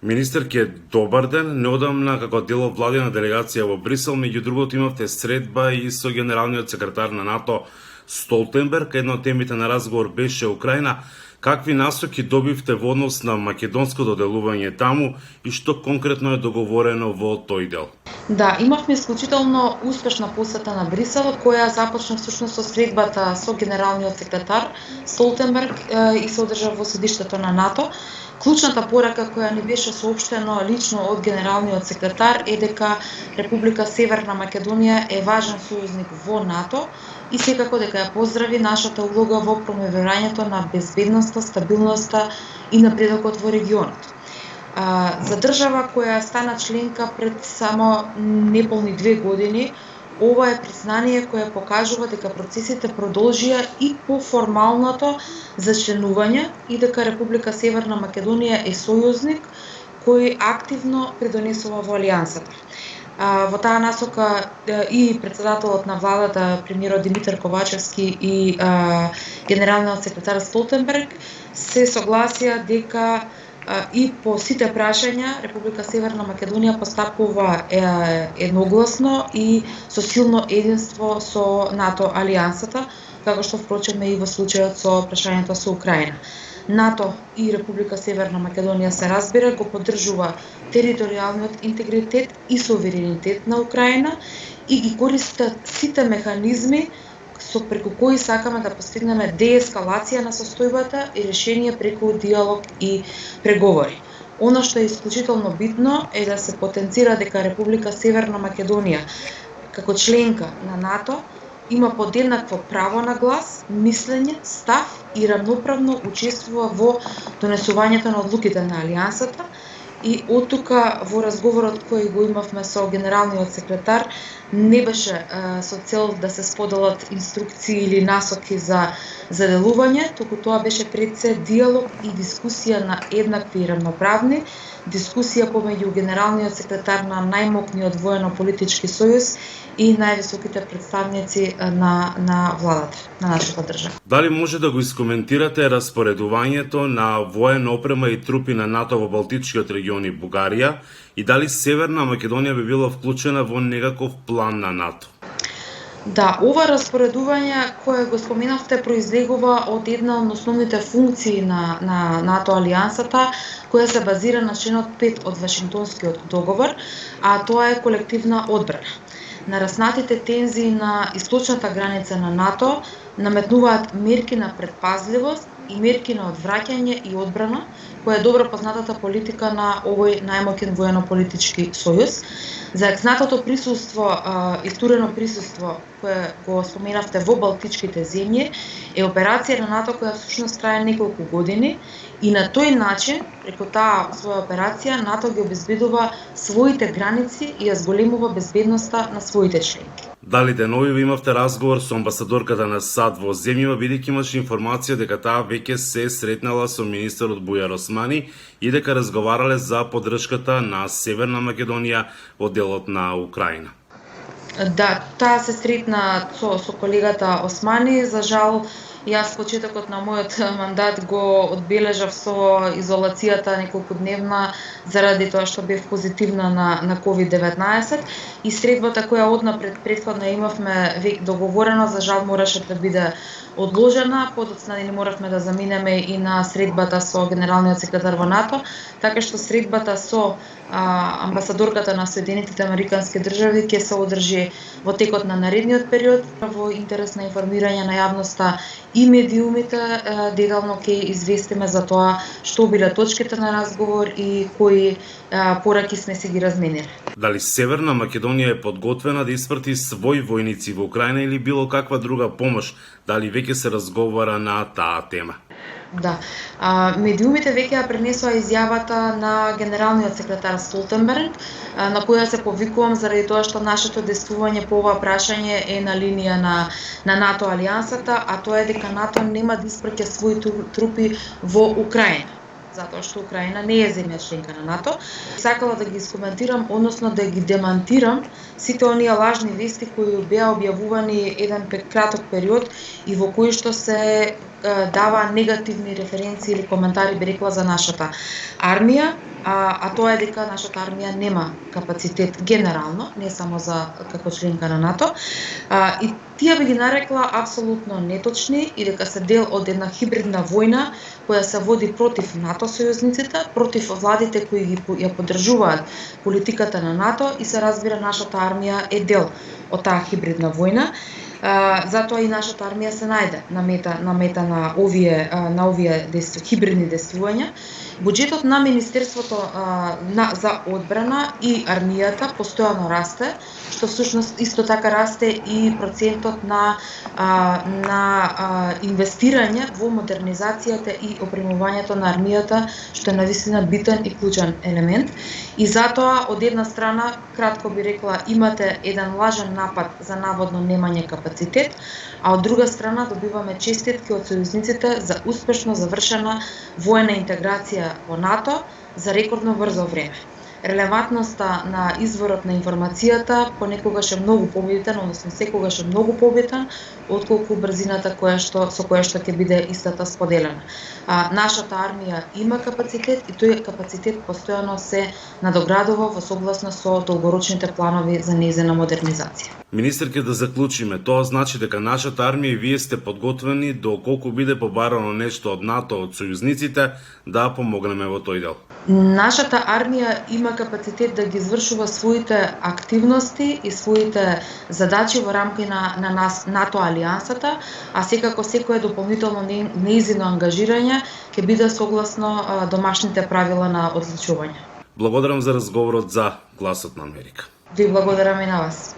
Министерке, добар ден. Неодамна како дел од владина делегација во Брисел, меѓу другото имавте средба и со генералниот секретар на НАТО Столтенберг. Една од темите на разговор беше Украина. Какви насоки добивте во однос на македонското делување таму и што конкретно е договорено во тој дел? Да, имавме исклучително успешна посета на Брисел, која започна всушност со средбата со генералниот секретар Столтенберг и се одржа во седиштето на НАТО. Клучната порака која ни беше соопштено лично од генералниот секретар е дека Република Северна Македонија е важен сојузник во НАТО и секако дека ја поздрави нашата улога во промовирањето на безбедноста, стабилноста и напредокот во регионот. За држава која стана членка пред само неполни 2 години, ова е признание кое покажува дека процесите продолжија и по формалното зачленување и дека Република Северна Македонија е сојузник кој активно придонесува во алијансата. Во таа насока и председателот на владата, премиерот Димитар Ковачевски и генералниот секретар Столтенберг се согласија дека и по сите прашања Република Северна Македонија постапува едногласно и со силно единство со НАТО алијансата, како што впрочем и во случајот со прашањето со Украина. НАТО и Република Северна Македонија се разбира, го поддржува територијалниот интегритет и суверенитет на Украина и ги користат сите механизми со преку кои сакаме да постигнеме деескалација на состојбата и решение преку диалог и преговори. Оно што е исклучително битно е да се потенцира дека Република Северна Македонија како членка на НАТО има подеднакво право на глас, мислење, став и рамноправно учествува во донесувањето на одлуките на алијансата. И од тука во разговорот кој го имавме со генералниот секретар не беше со цел да се споделат инструкции или насоки за делување, туку тоа беше пред се диалог и дискусија на еднакви и рамноправни, дискусија помеѓу генералниот секретар на најмокниот воено-политички сојуз и највисоките представници на владата, на нашата држава. Дали може да го искоментирате распоредувањето на воена опрема и трупи на НАТО во Балтичкиот регион и Бугарија и дали Северна Македонија би била вклучена во некаков план на НАТО? Да, ова распоредување кое го споменавте произлегува од една од основните функции на НАТО алијансата, која се базира на членот 5 од Вашингтонскиот договор, а тоа е колективна одбрана. Нараснатите тензии на источната граница на НАТО наметнуваат мерки на предпазливост и мерки на одвраќање и одбрана, која е добро познатата политика на овој најмоќен воено-политички сојуз. За екснатото присуство, истурено присуство кое го споменавте во Балтичките земји, е операција на НАТО која всушност трае неколку години и на тој начин, преку таа своја операција, НАТО ги обезбедува своите граници и ја зголемува безбедноста на своите членки. Дали деновиве имавте разговор со амбасадорката на САД во земјава, бидејќи имаше информација дека таа веќе се сретнала со министерот Бујар Османи и дека разговарале за поддршката на Северна Македонија во делот на Украина? Да, таа се сретна со колегата Османи. За жал, јас почетокот на мојот мандат го одбележав со изолацијата неколкудневна заради тоа што бев позитивна на COVID-19 и средбата која однапред претходно имавме договорено, за жал мораше да биде одложена, подоцна не моравме да заминеме и на средбата со генералниот секретар во НАТО, така што средбата со амбасадорката на Соединетите Американски држави ќе се одржи во текот на наредниот период во интерес на информирање на јавноста и медиумите. Детално ќе известиме за тоа што биле точките на разговор и кои пораки сме си ги разменили. Дали Северна Македонија е подготвена да испрати своји војници во Украина или било каква друга помош? Дали веќе се разговара на таа тема? Да. Медиумите веќе ја пренесоа изјавата на генералниот секретар Столтенберг, на која се повикувам заради тоа што нашето действување по ова прашање е на линија на НАТО алијансата, а тоа е дека НАТО нема да испраќа своји трупи во Украина, затоа што Украина не е земја членка на НАТО. Сакала да ги искоментирам, односно да ги демантирам сите оние лажни вести кои беа објавувани еден краток период и во кои што се дава негативни референции или коментари, би рекла, за нашата армија а тоа е дека нашата армија нема капацитет генерално, не само за како членка на НАТО, и тие би ги нарекла апсолутно неточни и дека се дел од една хибридна војна која се води против НАТО сојузниците, против владите кои ја поддржуваат политиката на НАТО и се разбира нашата армија е дел од таа хибридна војна. Затоа и нашата армија се најде на мета на овие хибридни действувања. Буџетот на Министерството за одбрана и армијата постојано расте, што всушност исто така расте и процентот на инвестирање во модернизацијата и опремувањето на армијата, што е навистина битен и клучен елемент. И затоа, од една страна, кратко би рекла, имате еден лажен напад за наводно немање капацитет, а од друга страна добиваме честитки од сојузниците за успешно завршена воена интеграција во НАТО за рекордно брзо време. Релевантноста на изворот на информацијата понекогаш е многу побитен, односно секогаш е многу побитен, отколку брзината со која што ќе биде истата споделена. Нашата армија има капацитет и тој капацитет постојано се надоградува во согласно со долгорочните планови за нејзина модернизација. Министерке, да заклучиме, тоа значи дека нашата армија и вие сте подготвени доколку биде побарано нешто од НАТО, од сојузниците, да помогнеме во тој дел. Нашата армија има капацитет да ги извршува своите активности и своите задачи во рамки на НАТО алијансата, а секако секое дополнително нејзино ангажирање ќе биде согласно домашните правила на одлучување. Благодарам за разговорот за Гласот на Америка. Ви благодарам и на вас.